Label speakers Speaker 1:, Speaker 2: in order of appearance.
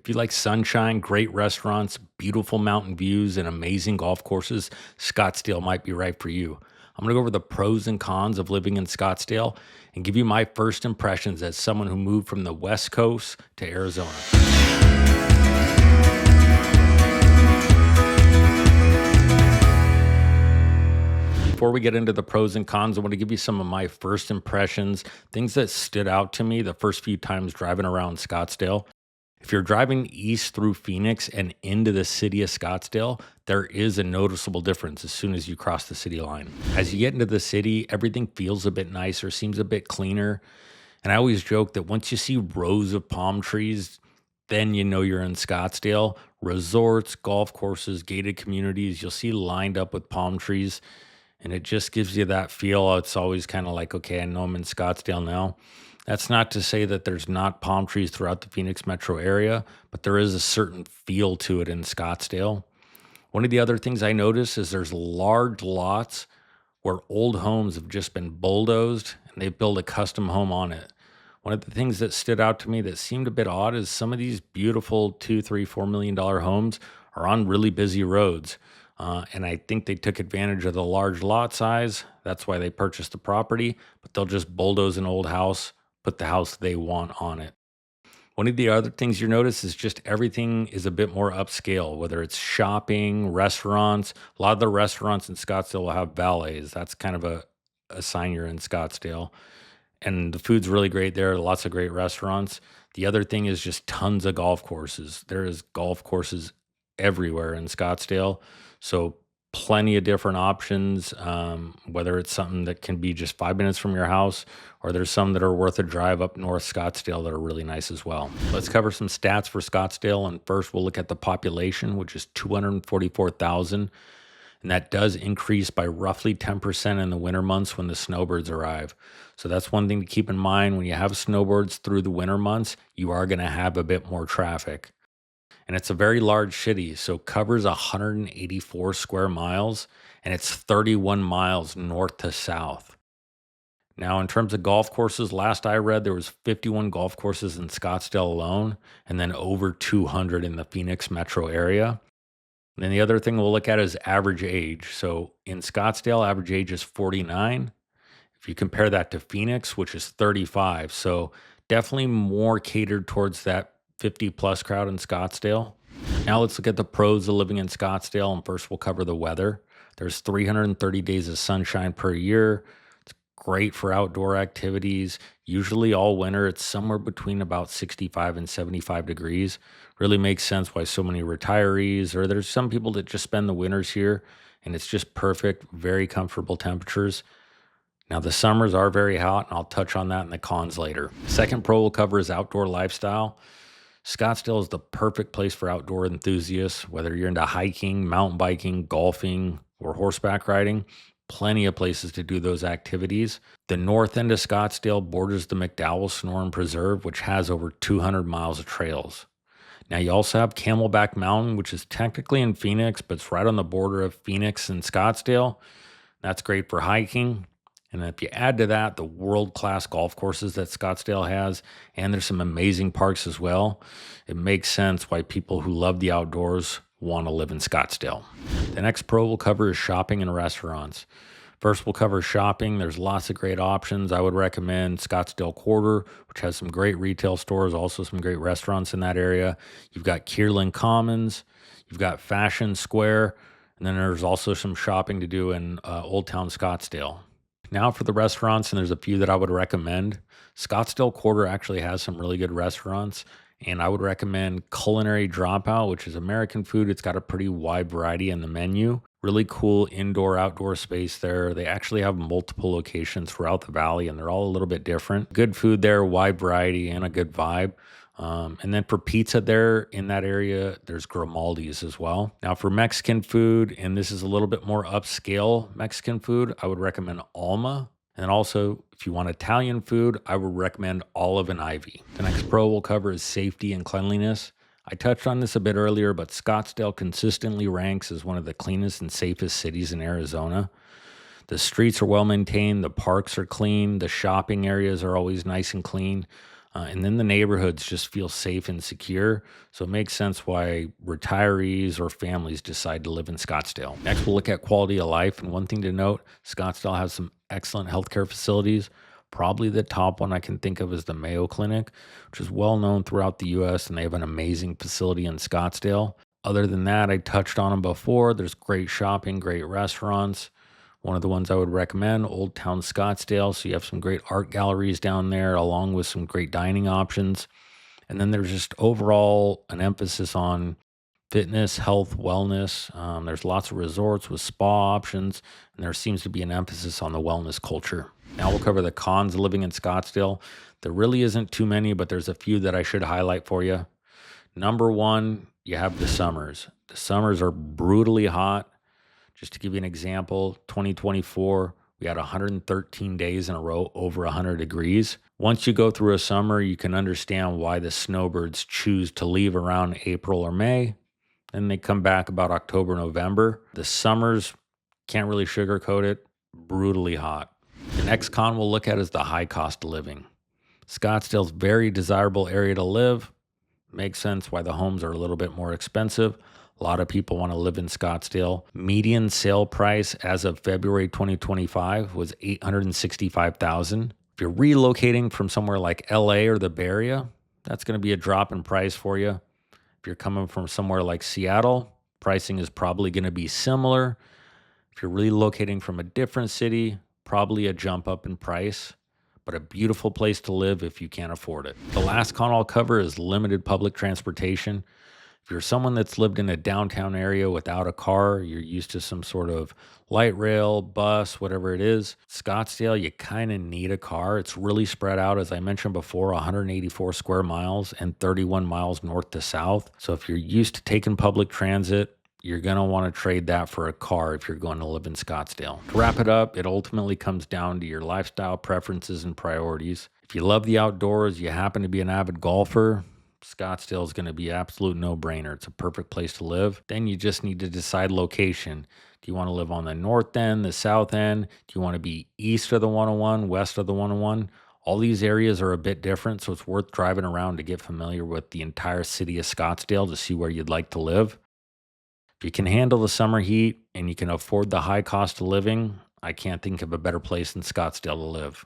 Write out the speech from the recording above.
Speaker 1: If you like sunshine, great restaurants, beautiful mountain views, and amazing golf courses, Scottsdale might be right for you. I'm going to go over the pros and cons of living in Scottsdale and give you my first impressions as someone who moved from the West Coast to Arizona. Before we get into the pros and cons, I want to give you some of my first impressions, things that stood out to me the first few times driving around Scottsdale. If you're driving east through Phoenix and into the city of Scottsdale, there is a noticeable difference as soon as you cross the city line. As you get into the city, everything feels a bit nicer, seems a bit cleaner. And I always joke that once you see rows of palm trees, then you know you're in Scottsdale. Resorts, golf courses, gated communities, you'll see lined up with palm trees. And it just gives you that feel. It's always kind of like, okay, I know I'm in Scottsdale now. That's not to say that there's not palm trees throughout the Phoenix metro area, but there is a certain feel to it in Scottsdale. One of the other things I notice is there's large lots where old homes have just been bulldozed and they've built a custom home on it. One of the things that stood out to me that seemed a bit odd is some of these beautiful $2, $3, $4 million homes are on really busy roads. And I think they took advantage of the large lot size. That's why they purchased the property, but they'll just bulldoze an old house, put the house they want on it. One of the other things you notice is just everything is a bit more upscale, whether it's shopping, restaurants. A lot of the restaurants in Scottsdale will have valets. That's kind of a sign you're in Scottsdale. And the food's really great there, lots of great restaurants. The other thing is just tons of golf courses. There is golf courses everywhere in Scottsdale. So plenty of different options, whether it's something that can be just 5 minutes from your house, or there's some that are worth a drive up north Scottsdale that are really nice as well. Let's cover some stats for Scottsdale. And first, we'll look at the population, which is 244,000. And that does increase by roughly 10% in the winter months when the snowbirds arrive. So that's one thing to keep in mind. When you have snowbirds through the winter months, you are going to have a bit more traffic. And it's a very large city, so covers 184 square miles, and it's 31 miles north to south. Now, in terms of golf courses, last I read, there was 51 golf courses in Scottsdale alone, and then over 200 in the Phoenix metro area. And then the other thing we'll look at is average age. So in Scottsdale, average age is 49. If you compare that to Phoenix, which is 35, so definitely more catered towards that 50 plus crowd in Scottsdale. Now let's look at the pros of living in Scottsdale. And first we'll cover the weather. There's 330 days of sunshine per year. It's great for outdoor activities. Usually all winter, it's somewhere between about 65 and 75 degrees. Really makes sense why so many retirees, or there's some people that just spend the winters here, and it's just perfect, very comfortable temperatures. Now, the summers are very hot, and I'll touch on that in the cons later. Second pro we'll cover is outdoor lifestyle. Scottsdale is the perfect place for outdoor enthusiasts, whether you're into hiking, mountain biking, golfing, or horseback riding. Plenty of places to do those activities. The north end of Scottsdale borders the McDowell Sonoran Preserve, which has over 200 miles of trails. Now, you also have Camelback Mountain, which is technically in Phoenix, but it's right on the border of Phoenix and Scottsdale. That's great for hiking. And if you add to that the world-class golf courses that Scottsdale has, and there's some amazing parks as well, it makes sense why people who love the outdoors want to live in Scottsdale. The next pro we'll cover is shopping and restaurants. First, we'll cover shopping. There's lots of great options. I would recommend Scottsdale Quarter, which has some great retail stores, also some great restaurants in that area. You've got Kierland Commons, you've got Fashion Square, and then there's also some shopping to do in Old Town Scottsdale. Now for the restaurants, and there's a few that I would recommend. Scottsdale Quarter actually has some really good restaurants, and I would recommend Culinary Dropout, which is American food. It's got a pretty wide variety in the menu. Really cool indoor-outdoor space there. They actually have multiple locations throughout the valley, and they're all a little bit different. Good food there, wide variety, and a good vibe. And then for pizza there in that area, there's Grimaldi's as well. Now for Mexican food, and this is a little bit more upscale Mexican food, I would recommend Alma. And also, if you want Italian food, I would recommend Olive and Ivy. The next pro we'll cover is safety and cleanliness. I touched on this a bit earlier, but Scottsdale consistently ranks as one of the cleanest and safest cities in Arizona. The streets are well maintained, the parks are clean, the shopping areas are always nice and clean. And then the neighborhoods just feel safe and secure. So it makes sense why retirees or families decide to live in Scottsdale. Next, we'll look at quality of life. And one thing to note, Scottsdale has some excellent healthcare facilities. Probably the top one I can think of is the Mayo Clinic, which is well known throughout the US, and they have an amazing facility in Scottsdale. Other than that, I touched on them before. There's great shopping, great restaurants. One of the ones I would recommend, Old Town Scottsdale. So you have some great art galleries down there, along with some great dining options. And then there's just overall an emphasis on fitness, health, wellness. There's lots of resorts with spa options, and there seems to be an emphasis on the wellness culture. Now we'll cover the cons of living in Scottsdale. There really isn't too many, but there's a few that I should highlight for you. Number one, you have the summers. The summers are brutally hot. Just to give you an example, 2024, we had 113 days in a row over 100 degrees. Once you go through a summer, you can understand why the snowbirds choose to leave around April or May, and they come back about October, November. The summers, can't really sugarcoat it, brutally hot. The next con we'll look at is the high cost of living. Scottsdale's very desirable area to live. Makes sense why the homes are a little bit more expensive. A lot of people want to live in Scottsdale. Median sale price as of February 2025 was $865,000. If you're relocating from somewhere like LA or the Bay Area, that's going to be a drop in price for you. If you're coming from somewhere like Seattle, pricing is probably going to be similar. If you're relocating from a different city, probably a jump up in price, but a beautiful place to live if you can't afford it. The last con I'll cover is limited public transportation. If you're someone that's lived in a downtown area without a car, you're used to some sort of light rail, bus, whatever it is. Scottsdale, you kind of need a car. It's really spread out, as I mentioned before, 184 square miles and 31 miles north to south. So if you're used to taking public transit, you're going to want to trade that for a car if you're going to live in Scottsdale. To wrap it up, it ultimately comes down to your lifestyle preferences and priorities. If you love the outdoors, you happen to be an avid golfer, Scottsdale is going to be an absolute no-brainer. It's a perfect place to live. Then you just need to decide location. Do you want to live on the north end, the south end? Do you want to be east of the 101, west of the 101? All these areas are a bit different, so it's worth driving around to get familiar with the entire city of Scottsdale to see where you'd like to live. If you can handle the summer heat and you can afford the high cost of living, I can't think of a better place than Scottsdale to live.